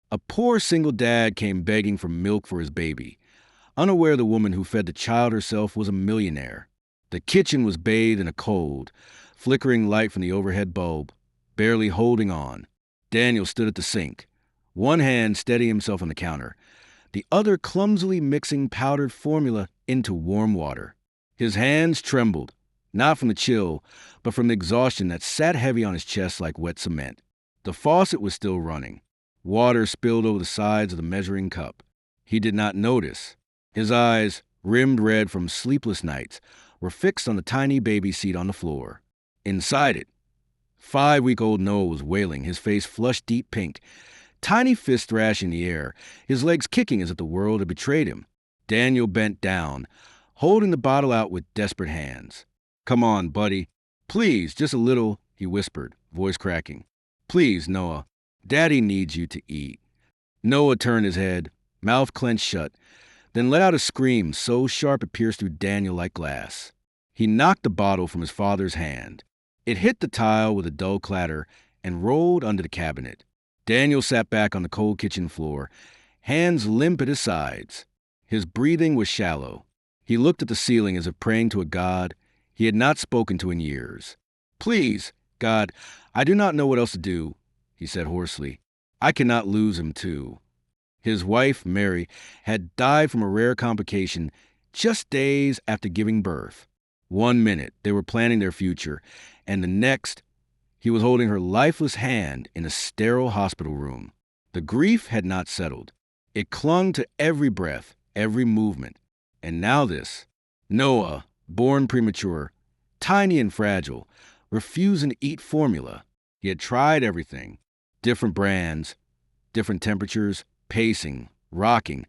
A poor single dad came begging for milk for his baby, unaware the woman who fed the child herself was a millionaire. The kitchen was bathed in a cold, flickering light from the overhead bulb, barely holding on. Daniel stood at the sink, one hand steadying himself on the counter, the other clumsily mixing powdered formula into warm water. His hands trembled, not from the chill, but from the exhaustion that sat heavy on his chest like wet cement. The faucet was still running. Water spilled over the sides of the measuring cup. He did not notice. His eyes, rimmed red from sleepless nights, were fixed on the tiny baby seat on the floor. Inside it, 5-week-old Noah was wailing, his face flushed deep pink, tiny fists thrashing the air, his legs kicking as if the world had betrayed him. Daniel bent down, holding the bottle out with desperate hands. "Come on, buddy. Please, just a little," he whispered, voice cracking. "Please, Noah. Daddy needs you to eat." Noah turned his head, mouth clenched shut, then let out a scream so sharp it pierced through Daniel like glass. He knocked the bottle from his father's hand. It hit the tile with a dull clatter and rolled under the cabinet. Daniel sat back on the cold kitchen floor, hands limp at his sides. His breathing was shallow. He looked at the ceiling as if praying to a God he had not spoken to in years. "Please, God, I do not know what else to do," he said hoarsely. "I cannot lose him, too." His wife, Mary, had died from a rare complication just days after giving birth. One minute, they were planning their future, and the next, he was holding her lifeless hand in a sterile hospital room. The grief had not settled. It clung to every breath, every movement. And now this. Noah, born premature, tiny and fragile, refusing to eat formula. He had tried everything. Different brands, different temperatures, pacing, rocking,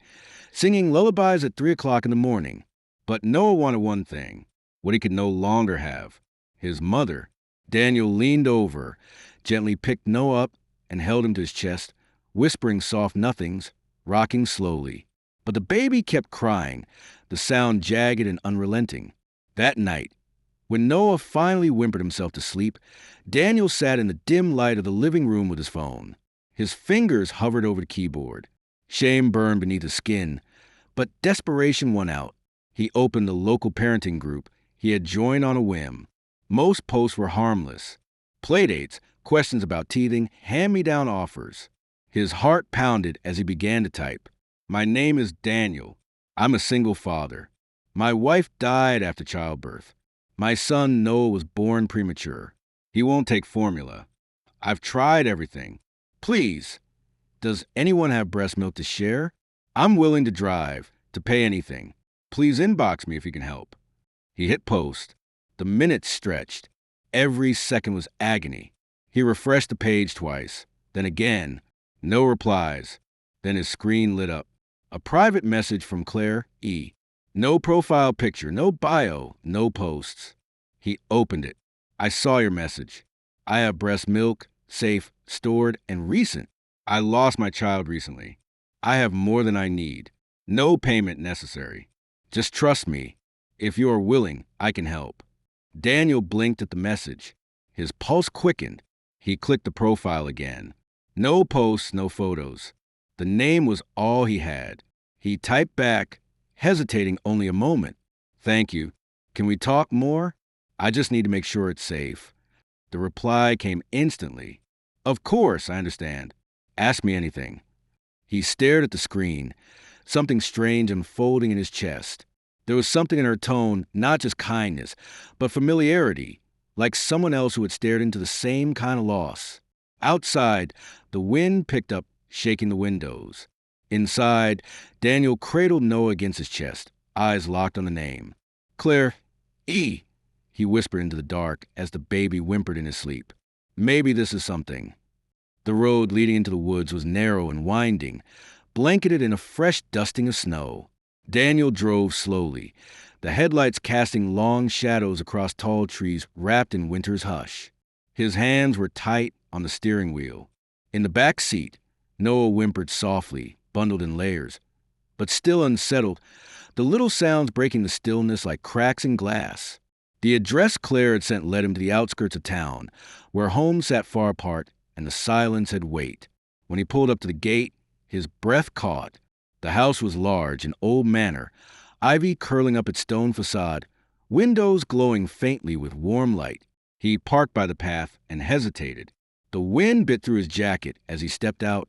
singing lullabies at 3 o'clock in the morning. But Noah wanted one thing, what he could no longer have. His mother. Daniel leaned over, gently picked Noah up and held him to his chest, whispering soft nothings, rocking slowly. But the baby kept crying, the sound jagged and unrelenting. That night, when Noah finally whimpered himself to sleep, Daniel sat in the dim light of the living room with his phone. His fingers hovered over the keyboard. Shame burned beneath his skin, but desperation won out. He opened the local parenting group he had joined on a whim. Most posts were harmless. Playdates, questions about teething, hand-me-down offers. His heart pounded as he began to type. "My name is Daniel. I'm a single father. My wife died after childbirth. My son Noah was born premature. He won't take formula. I've tried everything. Please, does anyone have breast milk to share? I'm willing to drive, to pay anything. Please inbox me if you can help." He hit post. The minutes stretched. Every second was agony. He refreshed the page twice. Then again. No replies. Then his screen lit up. A private message from Claire E. No profile picture, no bio, no posts. He opened it. "I saw your message. I have breast milk, safe, stored, and recent. I lost my child recently. I have more than I need. No payment necessary. Just trust me. If you are willing, I can help." Daniel blinked at the message. His pulse quickened. He clicked the profile again. No posts, no photos. The name was all he had. He typed back, hesitating only a moment. "Thank you. Can we talk more? I just need to make sure it's safe." The reply came instantly. "Of course, I understand. Ask me anything." He stared at the screen, something strange unfolding in his chest. There was something in her tone, not just kindness, but familiarity, like someone else who had stared into the same kind of loss. Outside, the wind picked up, shaking the windows. Inside, Daniel cradled Noah against his chest, eyes locked on the name. "Claire E.," he whispered into the dark as the baby whimpered in his sleep. "Maybe this is something." The road leading into the woods was narrow and winding, blanketed in a fresh dusting of snow. Daniel drove slowly, the headlights casting long shadows across tall trees wrapped in winter's hush. His hands were tight on the steering wheel. In the back seat, Noah whimpered softly, bundled in layers, but still unsettled, the little sounds breaking the stillness like cracks in glass. The address Claire had sent led him to the outskirts of town, where homes sat far apart and the silence had weight. When he pulled up to the gate, His breath caught. The house was large, an old manor, ivy curling up its stone facade, windows glowing faintly with warm light. He parked by the path and hesitated. The wind bit through his jacket as he stepped out,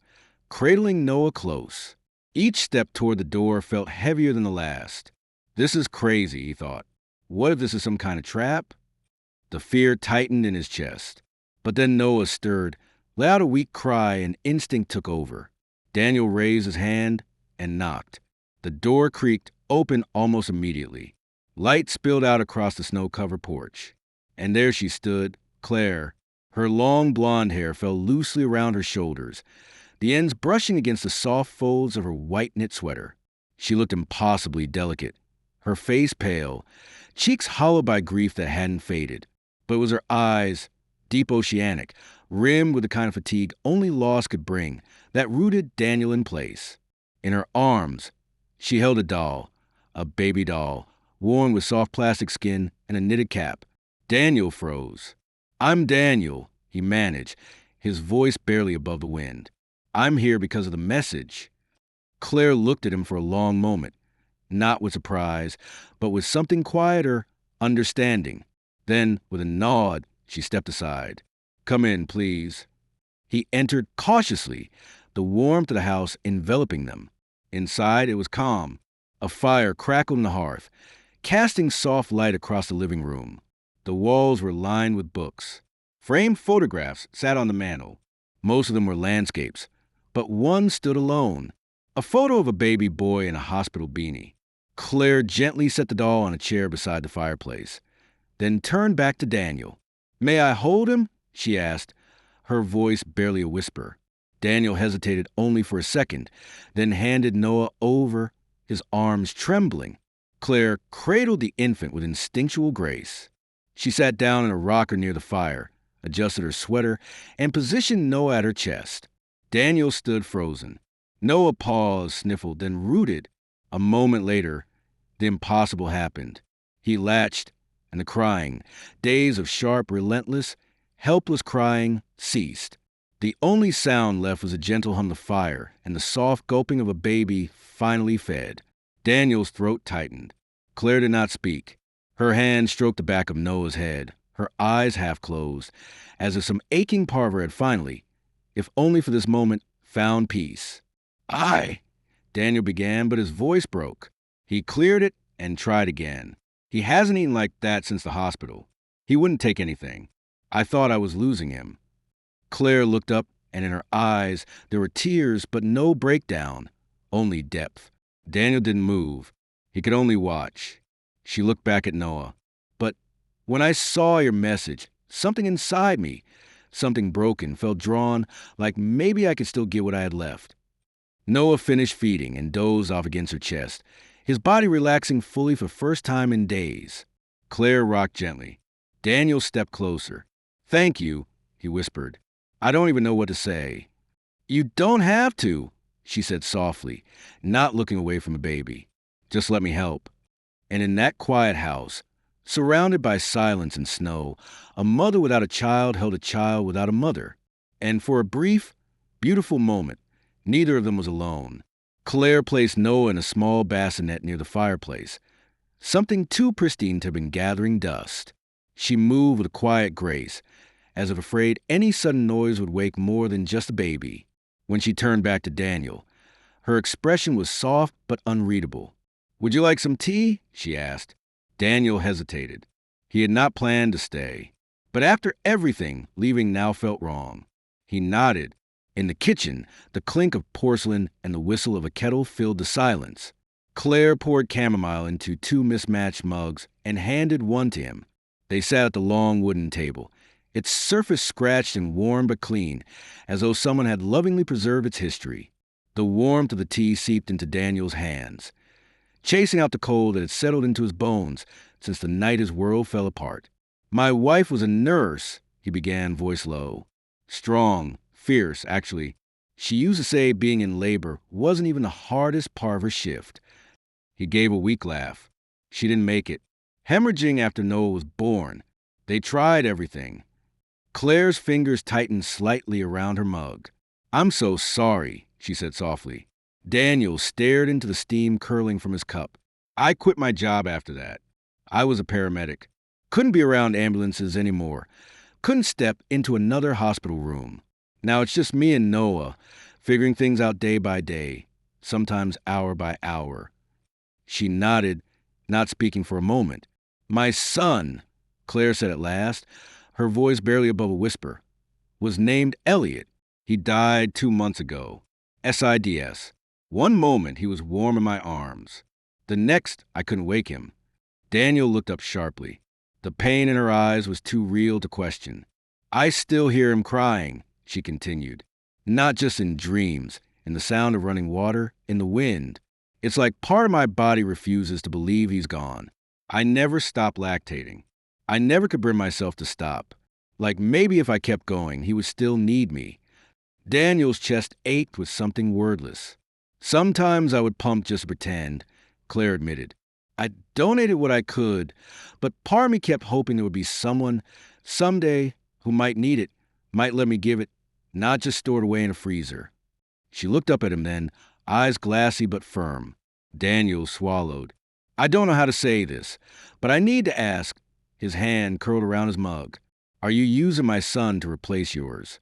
cradling Noah close. Each step toward the door felt heavier than the last. This is crazy, he thought. What if this is some kind of trap? The fear tightened in his chest. But then Noah stirred, let out a weak cry, and instinct took over. Daniel raised his hand and knocked. The door creaked open almost immediately. Light spilled out across the snow-covered porch. And there she stood, Claire. Her long blonde hair fell loosely around her shoulders, the ends brushing against the soft folds of her white knit sweater. She looked impossibly delicate, her face pale, cheeks hollowed by grief that hadn't faded. But it was her eyes, deep oceanic, rimmed with the kind of fatigue only loss could bring, that rooted Daniel in place. In her arms, she held a doll, a baby doll, worn with soft plastic skin and a knitted cap. Daniel froze. "I'm Daniel," he managed, his voice barely above the wind. "I'm here because of the message." Claire looked at him for a long moment, not with surprise, but with something quieter, understanding. Then, with a nod, she stepped aside. "Come in, please." He entered cautiously, the warmth of the house enveloping them. Inside, it was calm. A fire crackled in the hearth, casting soft light across the living room. The walls were lined with books. Framed photographs sat on the mantel. Most of them were landscapes, but one stood alone, a photo of a baby boy in a hospital beanie. Claire gently set the doll on a chair beside the fireplace, then turned back to Daniel. "May I hold him?" she asked, her voice barely a whisper. Daniel hesitated only for a second, then handed Noah over, his arms trembling. Claire cradled the infant with instinctual grace. She sat down in a rocker near the fire, adjusted her sweater, and positioned Noah at her chest. Daniel stood frozen. Noah paused, sniffled, then rooted. A moment later, the impossible happened. He latched, and the crying, days of sharp, relentless, helpless crying, ceased. The only sound left was a gentle hum of fire and the soft gulping of a baby finally fed. Daniel's throat tightened. Claire did not speak. Her hand stroked the back of Noah's head, her eyes half closed, as if some aching part of her had finally, if only for this moment, found peace. Daniel began, but his voice broke. He cleared it and tried again. "He hasn't eaten like that since the hospital. He wouldn't take anything. I thought I was losing him." Claire looked up, and in her eyes there were tears, but no breakdown, only depth. Daniel didn't move. He could only watch. She looked back at Noah. "But when I saw your message, something inside me, something broken, felt drawn, like maybe I could still get what I had left." Noah finished feeding and dozed off against her chest, his body relaxing fully for the first time in days. Claire rocked gently. Daniel stepped closer. "Thank you," he whispered. "I don't even know what to say." "You don't have to," she said softly, not looking away from the baby. "Just let me help." And in that quiet house, surrounded by silence and snow, a mother without a child held a child without a mother. And for a brief, beautiful moment, neither of them was alone. Claire placed Noah in a small bassinet near the fireplace, something too pristine to have been gathering dust. She moved with a quiet grace, as if afraid any sudden noise would wake more than just a baby. When she turned back to Daniel, her expression was soft but unreadable. "Would you like some tea?" she asked. Daniel hesitated. He had not planned to stay. But after everything, leaving now felt wrong. He nodded. In the kitchen, the clink of porcelain and the whistle of a kettle filled the silence. Claire poured chamomile into 2 mismatched mugs and handed one to him. They sat at the long wooden table, its surface scratched and worn but clean, as though someone had lovingly preserved its history. The warmth of the tea seeped into Daniel's hands, chasing out the cold that had settled into his bones since the night his world fell apart. "My wife was a nurse," he began, voice low. Strong, fierce, actually. She used to say being in labor wasn't even the hardest part of her shift. He gave a weak laugh. "She didn't make it. Hemorrhaging after Noah was born. They tried everything." Claire's fingers tightened slightly around her mug. "I'm so sorry," she said softly. Daniel stared into the steam curling from his cup. I quit my job after that. I was a paramedic. Couldn't be around ambulances anymore. Couldn't step into another hospital room. Now it's just me and Noah, figuring things out day by day, sometimes hour by hour. She nodded, not speaking for a moment. My son, Claire said at last, her voice barely above a whisper, was named Elliot. He died 2 months ago. SIDS. One moment he was warm in my arms. The next I couldn't wake him. Daniel looked up sharply. The pain in her eyes was too real to question. I still hear him crying, she continued. Not just in dreams, in the sound of running water, in the wind. It's like part of my body refuses to believe he's gone. I never stopped lactating. I never could bring myself to stop. Like maybe if I kept going, he would still need me. Daniel's chest ached with something wordless. Sometimes I would pump just to pretend, Claire admitted. I donated what I could, but part of me kept hoping there would be someone, someday, who might need it, might let me give it, not just stored away in a freezer. She looked up at him then, eyes glassy but firm. Daniel swallowed. I don't know how to say this, but I need to ask, his hand curled around his mug, are you using my son to replace yours?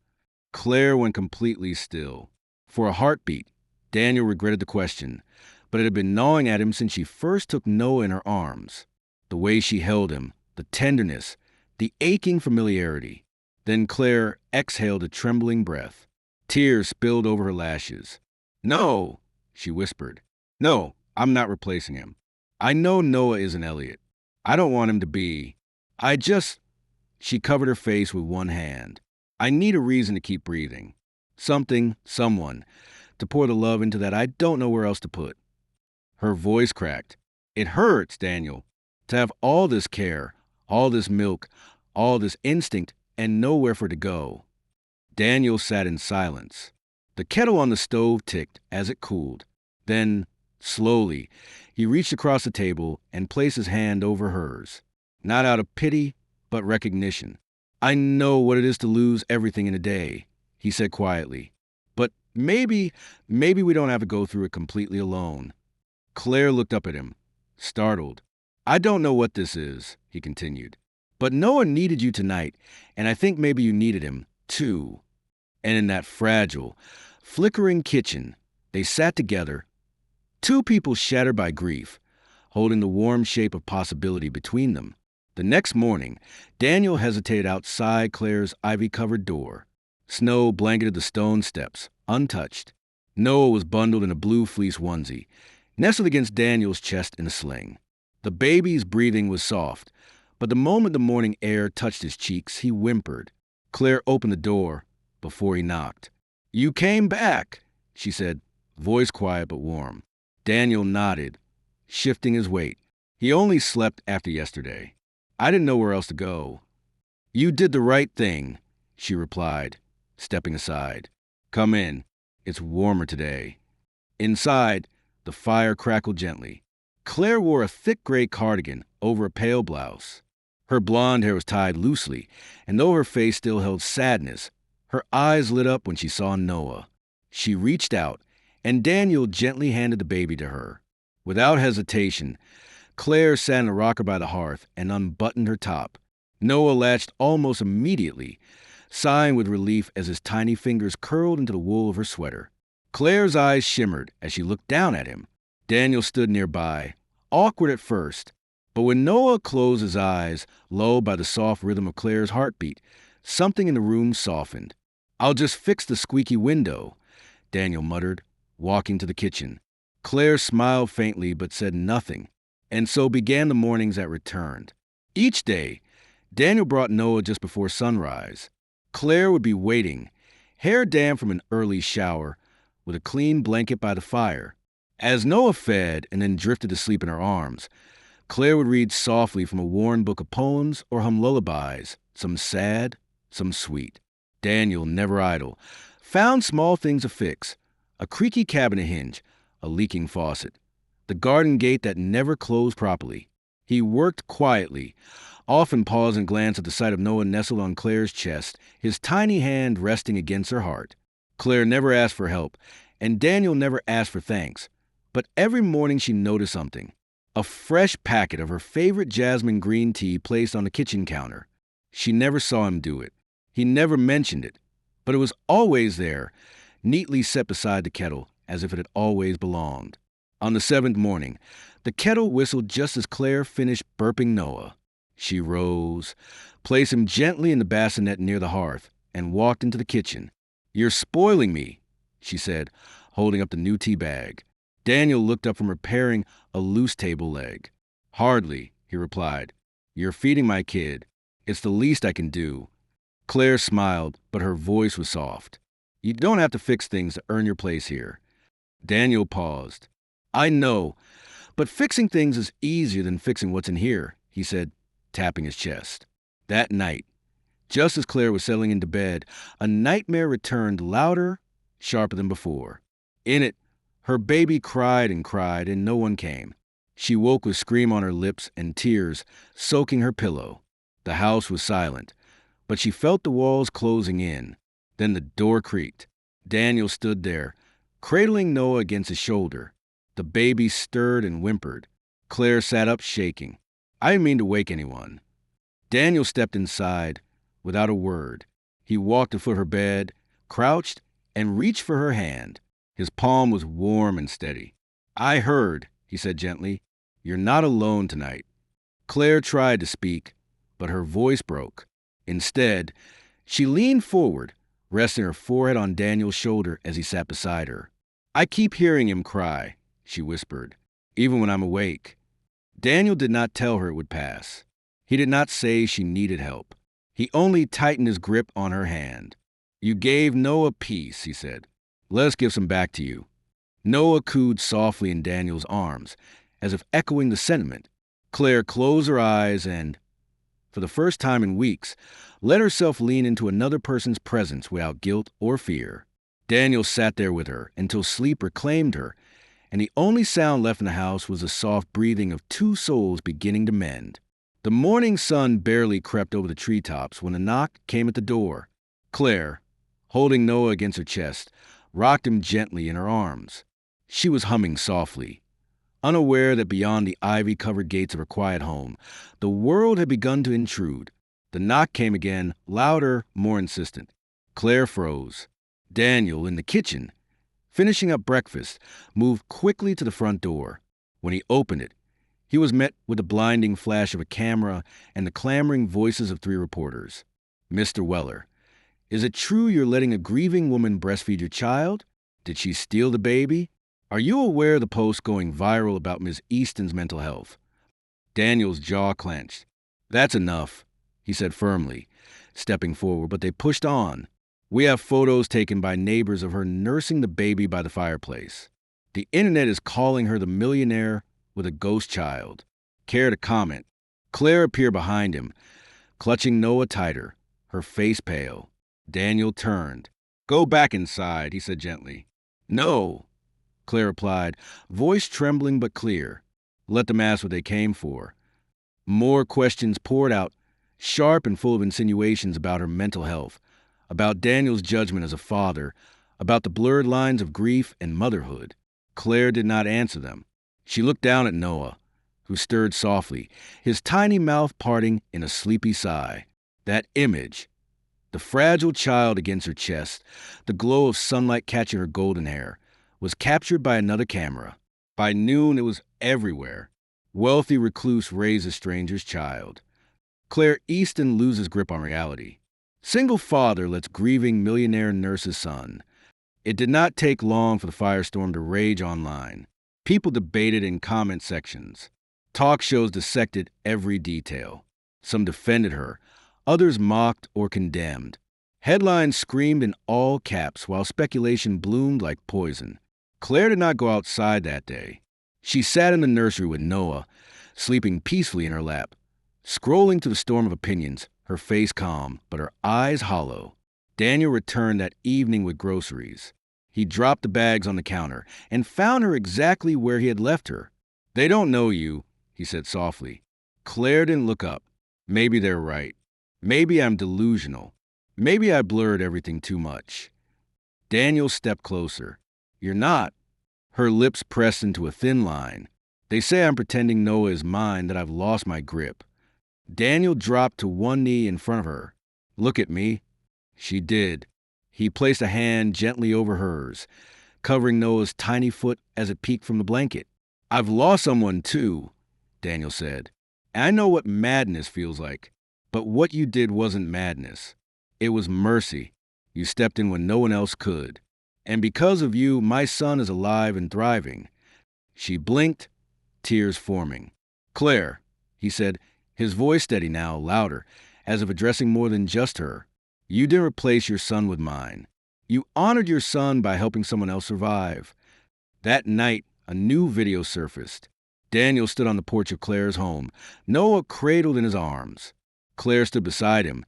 Claire went completely still. For a heartbeat, Daniel regretted the question, but it had been gnawing at him since she first took Noah in her arms. The way she held him, the tenderness, the aching familiarity. Then Claire exhaled a trembling breath. Tears spilled over her lashes. No, she whispered. No, I'm not replacing him. I know Noah isn't Elliot. I don't want him to be. She covered her face with one hand. I need a reason to keep breathing. Something, someone, to pour the love into that I don't know where else to put. Her voice cracked. It hurts, Daniel, to have all this care, all this milk, all this instinct, and nowhere for it to go. Daniel sat in silence. The kettle on the stove ticked as it cooled. Then, slowly, he reached across the table and placed his hand over hers. Not out of pity, but recognition. I know what it is to lose everything in a day, he said quietly. But maybe we don't have to go through it completely alone. Claire looked up at him, startled. I don't know what this is, he continued. But Noah needed you tonight, and I think maybe you needed him, too. And in that fragile, flickering kitchen, they sat together, two people shattered by grief, holding the warm shape of possibility between them. The next morning, Daniel hesitated outside Claire's ivy-covered door. Snow blanketed the stone steps, untouched. Noah was bundled in a blue fleece onesie, nestled against Daniel's chest in a sling. The baby's breathing was soft, but the moment the morning air touched his cheeks, he whimpered. Claire opened the door before he knocked. You came back, she said, voice quiet but warm. Daniel nodded, shifting his weight. He only slept after yesterday. I didn't know where else to go. You did the right thing, she replied, stepping aside. Come in. It's warmer today. Inside, the fire crackled gently. Claire wore a thick gray cardigan over a pale blouse. Her blonde hair was tied loosely, and though her face still held sadness, her eyes lit up when she saw Noah. She reached out, and Daniel gently handed the baby to her. Without hesitation, Claire sat in a rocker by the hearth and unbuttoned her top. Noah latched almost immediately, sighing with relief as his tiny fingers curled into the wool of her sweater. Claire's eyes shimmered as she looked down at him. Daniel stood nearby, awkward at first, but when Noah closed his eyes, lulled by the soft rhythm of Claire's heartbeat, something in the room softened. I'll just fix the squeaky window, Daniel muttered, walking to the kitchen. Claire smiled faintly but said nothing, and so began the mornings that returned. Each day, Daniel brought Noah just before sunrise. Claire would be waiting, hair damp from an early shower, with a clean blanket by the fire. As Noah fed and then drifted to sleep in her arms, Claire would read softly from a worn book of poems or hum lullabies, some sad, some sweet. Daniel, never idle, found small things to fix, a creaky cabinet hinge, a leaking faucet, the garden gate that never closed properly. He worked quietly, often paused and glanced at the sight of Noah nestled on Claire's chest, his tiny hand resting against her heart. Claire never asked for help, and Daniel never asked for thanks. But every morning she noticed something. A fresh packet of her favorite jasmine green tea placed on the kitchen counter. She never saw him do it. He never mentioned it. But it was always there, neatly set beside the kettle, as if it had always belonged. On the seventh morning, the kettle whistled just as Claire finished burping Noah. She rose, placed him gently in the bassinet near the hearth, and walked into the kitchen. "You're spoiling me," she said, holding up the new tea bag. Daniel looked up from repairing a loose table leg. "Hardly," he replied. "You're feeding my kid. It's the least I can do." Claire smiled, but her voice was soft. "You don't have to fix things to earn your place here." Daniel paused. "I know, but fixing things is easier than fixing what's in here," he said, tapping his chest. That night, just as Claire was settling into bed, a nightmare returned louder, sharper than before. In it, her baby cried, and no one came. She woke with a scream on her lips and tears soaking her pillow. The house was silent, but she felt the walls closing in. Then the door creaked. Daniel stood there, cradling Noah against his shoulder. The baby stirred and whimpered. Claire sat up shaking. "I didn't mean to wake anyone." Daniel stepped inside without a word. He walked to foot her bed, crouched, and reached for her hand. His palm was warm and steady. "I heard," he said gently. "You're not alone tonight." Claire tried to speak, but her voice broke. Instead, she leaned forward, resting her forehead on Daniel's shoulder as he sat beside her. "I keep hearing him cry," she whispered, "even when I'm awake." Daniel did not tell her it would pass. He did not say she needed help. He only tightened his grip on her hand. "You gave Noah peace," he said. "Let us give some back to you." Noah cooed softly in Daniel's arms, as if echoing the sentiment. Claire closed her eyes and, for the first time in weeks, let herself lean into another person's presence without guilt or fear. Daniel sat there with her until sleep reclaimed her, and the only sound left in the house was the soft breathing of two souls beginning to mend. The morning sun barely crept over the treetops when a knock came at the door. Claire, holding Noah against her chest, rocked him gently in her arms. She was humming softly, unaware that beyond the ivy-covered gates of her quiet home, the world had begun to intrude. The knock came again, louder, more insistent. Claire froze. Daniel, in the kitchen, finishing up breakfast, moved quickly to the front door. When he opened it, he was met with the blinding flash of a camera and the clamoring voices of three reporters. "Mr. Weller, is it true you're letting a grieving woman breastfeed your child? Did she steal the baby? Are you aware of the post going viral about Ms. Easton's mental health?" Daniel's jaw clenched. "That's enough," he said firmly, stepping forward, but they pushed on. "We have photos taken by neighbors of her nursing the baby by the fireplace. The internet is calling her the millionaire with a ghost child. Care to comment?" Claire appeared behind him, clutching Noah tighter, her face pale. Daniel turned. "Go back inside," he said gently. "No," Claire replied, voice trembling but clear. "Let them ask what they came for." More questions poured out, sharp and full of insinuations about her mental health, about Daniel's judgment as a father, about the blurred lines of grief and motherhood. Claire did not answer them. She looked down at Noah, who stirred softly, his tiny mouth parting in a sleepy sigh. That image, the fragile child against her chest, the glow of sunlight catching her golden hair, was captured by another camera. By noon, it was everywhere. Wealthy recluse raises stranger's child. Claire Easton loses grip on reality. Single father lets grieving millionaire nurse's son. It did not take long for the firestorm to rage online. People debated in comment sections. Talk shows dissected every detail. Some defended her. Others mocked or condemned. Headlines screamed in all caps while speculation bloomed like poison. Claire did not go outside that day. She sat in the nursery with Noah, sleeping peacefully in her lap, scrolling through the storm of opinions, her face calm, but her eyes hollow. Daniel returned that evening with groceries. He dropped the bags on the counter and found her exactly where he had left her. "They don't know you," he said softly. Claire didn't look up. Maybe they're right. Maybe I'm delusional. Maybe I blurred everything too much. Daniel stepped closer. You're not. Her lips pressed into a thin line. They say I'm pretending Noah is mine, that I've lost my grip. Daniel dropped to one knee in front of her. Look at me. She did. He placed a hand gently over hers, covering Noah's tiny foot as it peeked from the blanket. I've lost someone too, Daniel said. I know what madness feels like, but what you did wasn't madness. It was mercy. You stepped in when no one else could. And because of you, my son is alive and thriving. She blinked, tears forming. Claire, he said, his voice steady now, louder, as if addressing more than just her. You didn't replace your son with mine. You honored your son by helping someone else survive. That night, a new video surfaced. Daniel stood on the porch of Claire's home, Noah cradled in his arms. Claire stood beside him,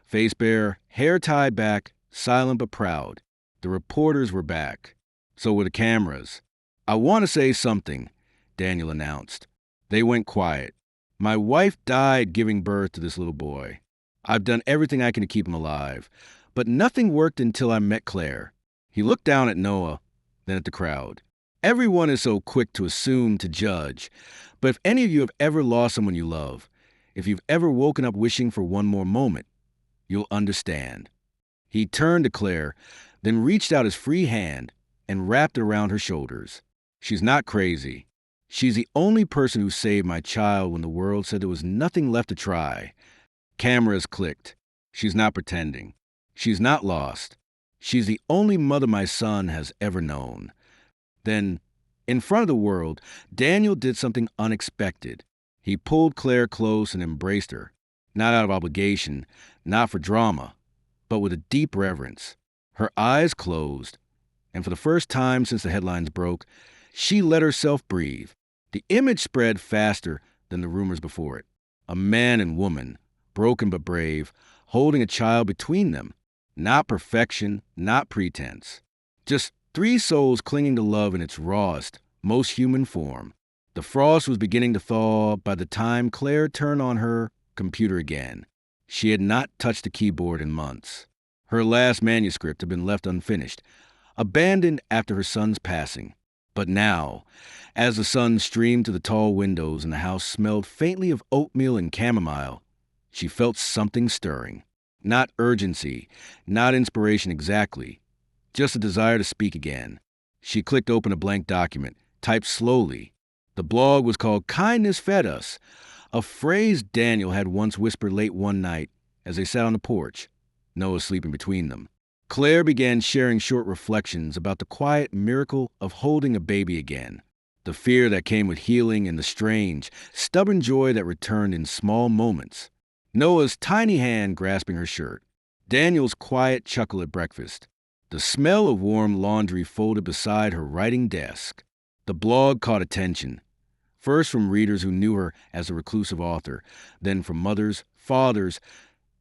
face bare, hair tied back, silent but proud. The reporters were back. So were the cameras. I want to say something, Daniel announced. They went quiet. My wife died giving birth to this little boy. I've done everything I can to keep him alive, but nothing worked until I met Claire. He looked down at Noah, then at the crowd. Everyone is so quick to assume, to judge. But if any of you have ever lost someone you love, if you've ever woken up wishing for one more moment, you'll understand. He turned to Claire, then reached out his free hand and wrapped it around her shoulders. She's not crazy. She's the only person who saved my child when the world said there was nothing left to try. Cameras clicked. She's not pretending. She's not lost. She's the only mother my son has ever known. Then, in front of the world, Daniel did something unexpected. He pulled Claire close and embraced her, not out of obligation, not for drama, but with a deep reverence. Her eyes closed, and for the first time since the headlines broke, she let herself breathe. The image spread faster than the rumors before it. A man and woman, broken but brave, holding a child between them. Not perfection, not pretense. Just three souls clinging to love in its rawest, most human form. The frost was beginning to thaw by the time Claire turned on her computer again. She had not touched the keyboard in months. Her last manuscript had been left unfinished, abandoned after her son's passing. But now, as the sun streamed to the tall windows and the house smelled faintly of oatmeal and chamomile, she felt something stirring. Not urgency, not inspiration exactly, just a desire to speak again. She clicked open a blank document, typed slowly. The blog was called Kindness Fed Us, a phrase Daniel had once whispered late one night as they sat on the porch, Noah sleeping between them. Claire began sharing short reflections about the quiet miracle of holding a baby again, the fear that came with healing and the strange, stubborn joy that returned in small moments. Noah's tiny hand grasping her shirt, Daniel's quiet chuckle at breakfast, the smell of warm laundry folded beside her writing desk. The blog caught attention, first from readers who knew her as a reclusive author, then from mothers, fathers,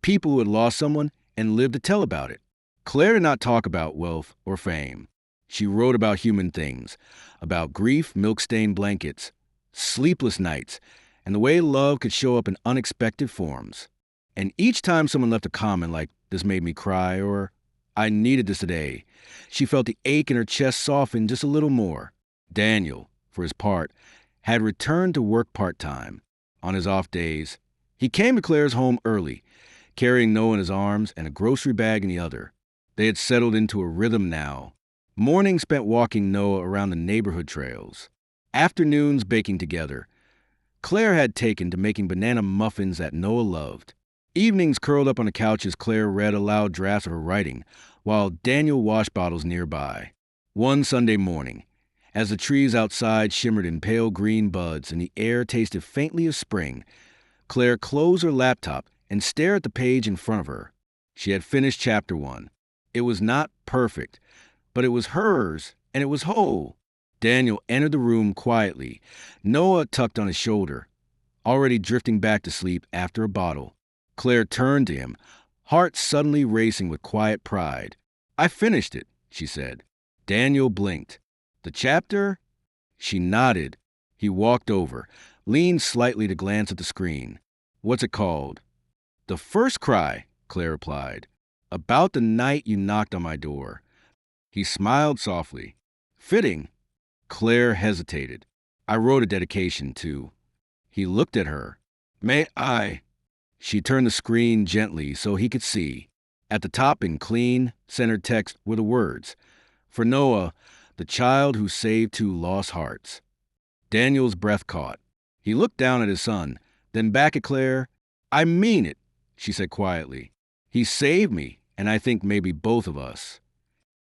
people who had lost someone and lived to tell about it. Claire did not talk about wealth or fame. She wrote about human things, about grief, milk-stained blankets, sleepless nights, and the way love could show up in unexpected forms. And each time someone left a comment like, "This made me cry," or "I needed this today," she felt the ache in her chest soften just a little more. Daniel, for his part, had returned to work part-time. On his off days, he came to Claire's home early, carrying Noah in his arms and a grocery bag in the other. They had settled into a rhythm now. Mornings spent walking Noah around the neighborhood trails. Afternoons baking together. Claire had taken to making banana muffins that Noah loved. Evenings curled up on the couch as Claire read aloud drafts of her writing, while Daniel washed bottles nearby. One Sunday morning, as the trees outside shimmered in pale green buds and the air tasted faintly of spring, Claire closed her laptop and stared at the page in front of her. She had finished chapter 1. It was not perfect, but it was hers, and it was whole. Daniel entered the room quietly, Noah tucked on his shoulder, already drifting back to sleep after a bottle. Claire turned to him, heart suddenly racing with quiet pride. "I finished it," she said. Daniel blinked. "The chapter?" She nodded. He walked over, leaned slightly to glance at the screen. "What's it called?" "The First Cry," Claire replied. "About the night you knocked on my door." He smiled softly. Fitting. Claire hesitated. I wrote a dedication, too. He looked at her. May I? She turned the screen gently so he could see. At the top, in clean, centered text, were the words, "For Noah, the child who saved 2 lost hearts." Daniel's breath caught. He looked down at his son, then back at Claire. "I mean it," she said quietly. "He saved me, and I think maybe both of us."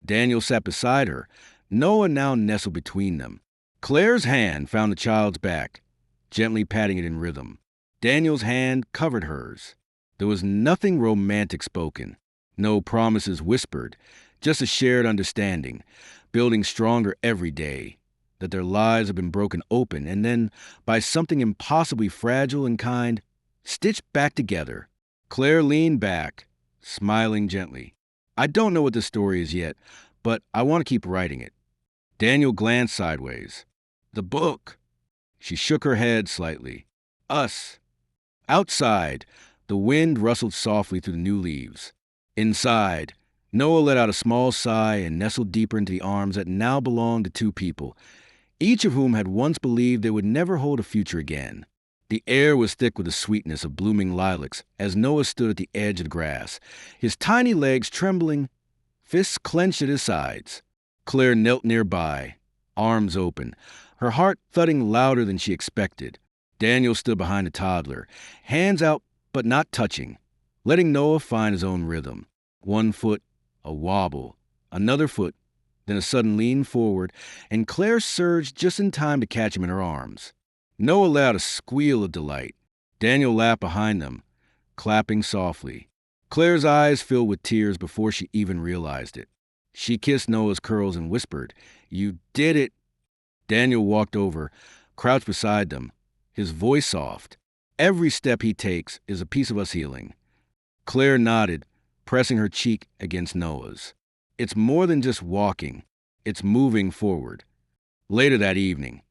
Daniel sat beside her. Noah now nestled between them. Claire's hand found the child's back, gently patting it in rhythm. Daniel's hand covered hers. There was nothing romantic spoken, no promises whispered, just a shared understanding, building stronger every day, that their lives had been broken open and then, by something impossibly fragile and kind, stitched back together. Claire leaned back, smiling gently. "I don't know what this story is yet, but I want to keep writing it." Daniel glanced sideways. "The book." She shook her head slightly. "Us." Outside, the wind rustled softly through the new leaves. Inside, Noah let out a small sigh and nestled deeper into the arms that now belonged to 2 people, each of whom had once believed they would never hold a future again. The air was thick with the sweetness of blooming lilacs as Noah stood at the edge of the grass, his tiny legs trembling, fists clenched at his sides. Claire knelt nearby, arms open, her heart thudding louder than she expected. Daniel stood behind the toddler, hands out but not touching, letting Noah find his own rhythm. 1 foot, a wobble, another foot, then a sudden lean forward, and Claire surged just in time to catch him in her arms. Noah let out a squeal of delight. Daniel laughed behind them, clapping softly. Claire's eyes filled with tears before she even realized it. She kissed Noah's curls and whispered, "You did it." Daniel walked over, crouched beside them, his voice soft. "Every step he takes is a piece of us healing." Claire nodded, pressing her cheek against Noah's. "It's more than just walking. It's moving forward." Later that evening,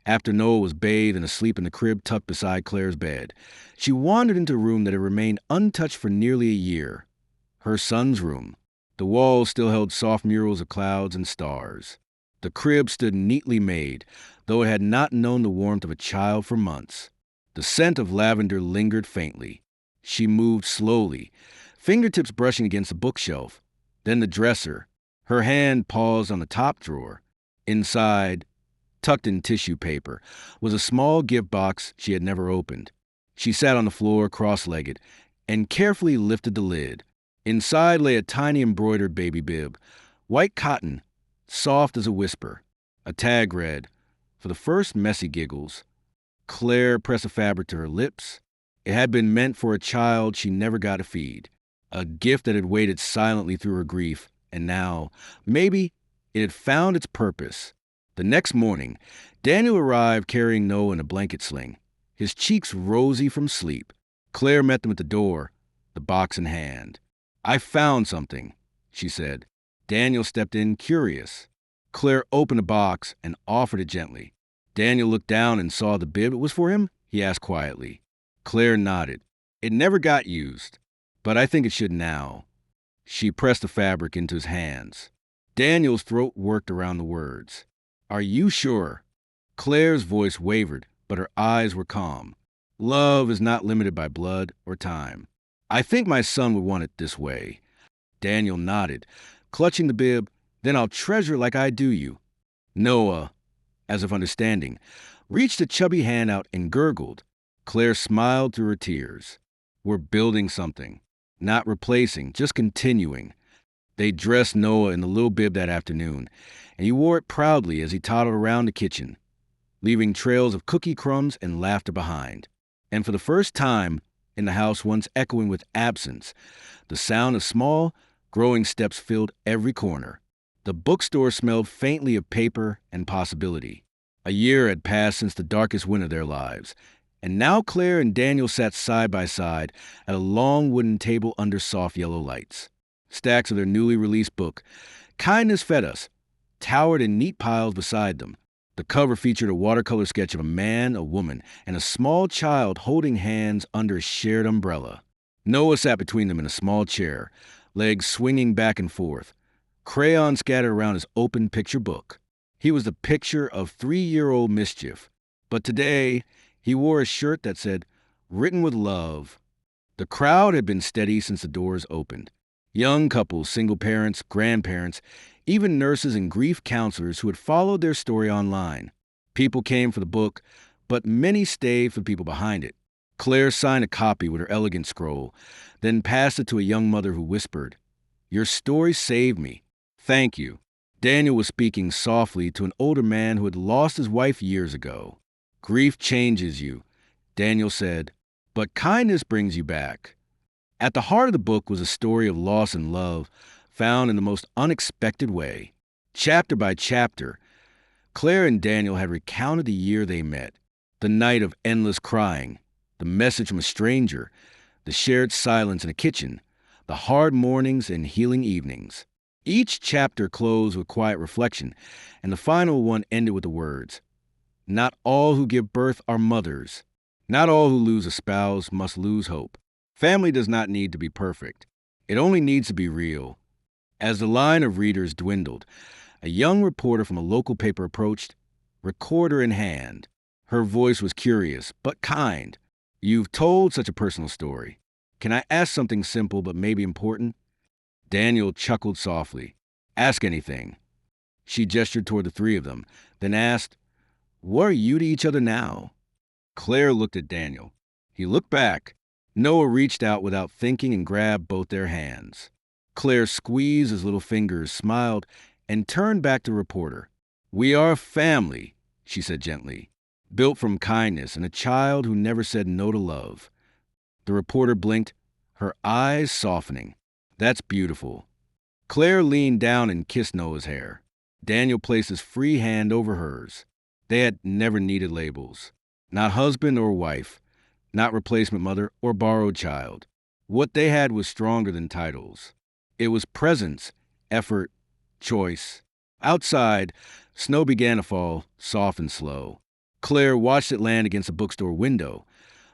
after Noah was bathed and asleep in the crib tucked beside Claire's bed, she wandered into a room that had remained untouched for nearly a year. Her son's room. The walls still held soft murals of clouds and stars. The crib stood neatly made, though it had not known the warmth of a child for months. The scent of lavender lingered faintly. She moved slowly, fingertips brushing against the bookshelf, then the dresser. Her hand paused on the top drawer. Inside, tucked in tissue paper, was a small gift box she had never opened. She sat on the floor cross-legged and carefully lifted the lid. Inside lay a tiny embroidered baby bib, white cotton, soft as a whisper. A tag read, "For the first messy giggles." Claire pressed the fabric to her lips. It had been meant for a child she never got to feed, a gift that had waited silently through her grief, and now, maybe, it had found its purpose. The next morning, Daniel arrived carrying Noah in a blanket sling, his cheeks rosy from sleep. Claire met them at the door, the box in hand. "I found something," she said. Daniel stepped in, curious. Claire opened the box and offered it gently. Daniel looked down and saw the bib. "It was for him?" he asked quietly. Claire nodded. "It never got used, but I think it should now." She pressed the fabric into his hands. Daniel's throat worked around the words. "Are you sure?" Claire's voice wavered, but her eyes were calm. "Love is not limited by blood or time. I think my son would want it this way." Daniel nodded, clutching the bib. "Then I'll treasure it like I do you." Noah, as if understanding, reached a chubby hand out and gurgled. Claire smiled through her tears. "We're building something. Not replacing, just continuing." They dressed Noah in the little bib that afternoon, and he wore it proudly as he toddled around the kitchen, leaving trails of cookie crumbs and laughter behind. And for the first time, in the house once echoing with absence, the sound of small, growing steps filled every corner. The bookstore smelled faintly of paper and possibility. A year had passed since the darkest winter of their lives, and now Claire and Daniel sat side by side at a long wooden table under soft yellow lights. Stacks of their newly released book, Kindness Fed Us, towered in neat piles beside them. The cover featured a watercolor sketch of a man, a woman, and a small child holding hands under a shared umbrella. Noah sat between them in a small chair, legs swinging back and forth, crayons scattered around his open picture book. He was the picture of 3-year-old mischief. But today, he wore a shirt that said, "Written with love." The crowd had been steady since the doors opened. Young couples, single parents, grandparents, even nurses and grief counselors who had followed their story online. People came for the book, but many stayed for the people behind it. Claire signed a copy with her elegant scroll, then passed it to a young mother who whispered, "Your story saved me. Thank you." Daniel was speaking softly to an older man who had lost his wife years ago. "Grief changes you," Daniel said, "but kindness brings you back." At the heart of the book was a story of loss and love, found in the most unexpected way. Chapter by chapter, Claire and Daniel had recounted the year they met, the night of endless crying, the message from a stranger, the shared silence in a kitchen, the hard mornings and healing evenings. Each chapter closed with quiet reflection, and the final one ended with the words, "Not all who give birth are mothers. Not all who lose a spouse must lose hope. Family does not need to be perfect. It only needs to be real." As the line of readers dwindled, a young reporter from a local paper approached, recorder in hand. Her voice was curious, but kind. "You've told such a personal story. Can I ask something simple but maybe important?" Daniel chuckled softly. "Ask anything." She gestured toward the three of them, then asked, "What are you to each other now?" Claire looked at Daniel. He looked back. Noah reached out without thinking and grabbed both their hands. Claire squeezed his little fingers, smiled, and turned back to the reporter. "We are a family," she said gently, "built from kindness and a child who never said no to love." The reporter blinked, her eyes softening. "That's beautiful." Claire leaned down and kissed Noah's hair. Daniel placed his free hand over hers. They had never needed labels. Not husband or wife, not replacement mother or borrowed child. What they had was stronger than titles. It was presence, effort, choice. Outside, snow began to fall, soft and slow. Claire watched it land against a bookstore window,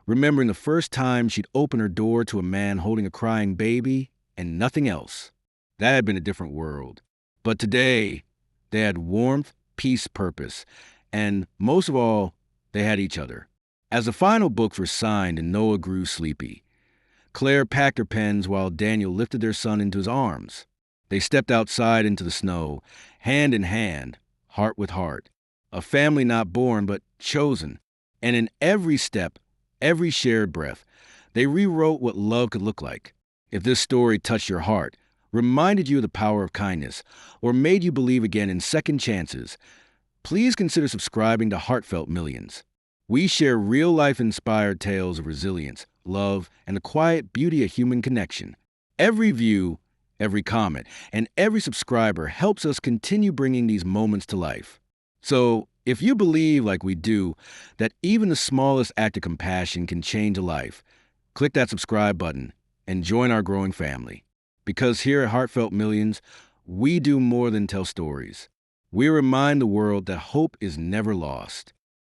remembering the first time she'd opened her door to a man holding a crying baby and nothing else. That had been a different world. But today, they had warmth, peace, purpose, and most of all, they had each other. As the final books were signed and Noah grew sleepy, Claire packed her pens while Daniel lifted their son into his arms. They stepped outside into the snow, hand in hand, heart with heart. A family not born, but chosen. And in every step, every shared breath, they rewrote what love could look like. If this story touched your heart, reminded you of the power of kindness, or made you believe again in second chances, please consider subscribing to Heartfelt Millions. We share real-life inspired tales of resilience, love, and the quiet beauty of human connection. Every view, every comment, and every subscriber helps us continue bringing these moments to life. So, if you believe, like we do, that even the smallest act of compassion can change a life, click that subscribe button and join our growing family. Because here at Heartfelt Millions, we do more than tell stories. We remind the world that hope is never lost.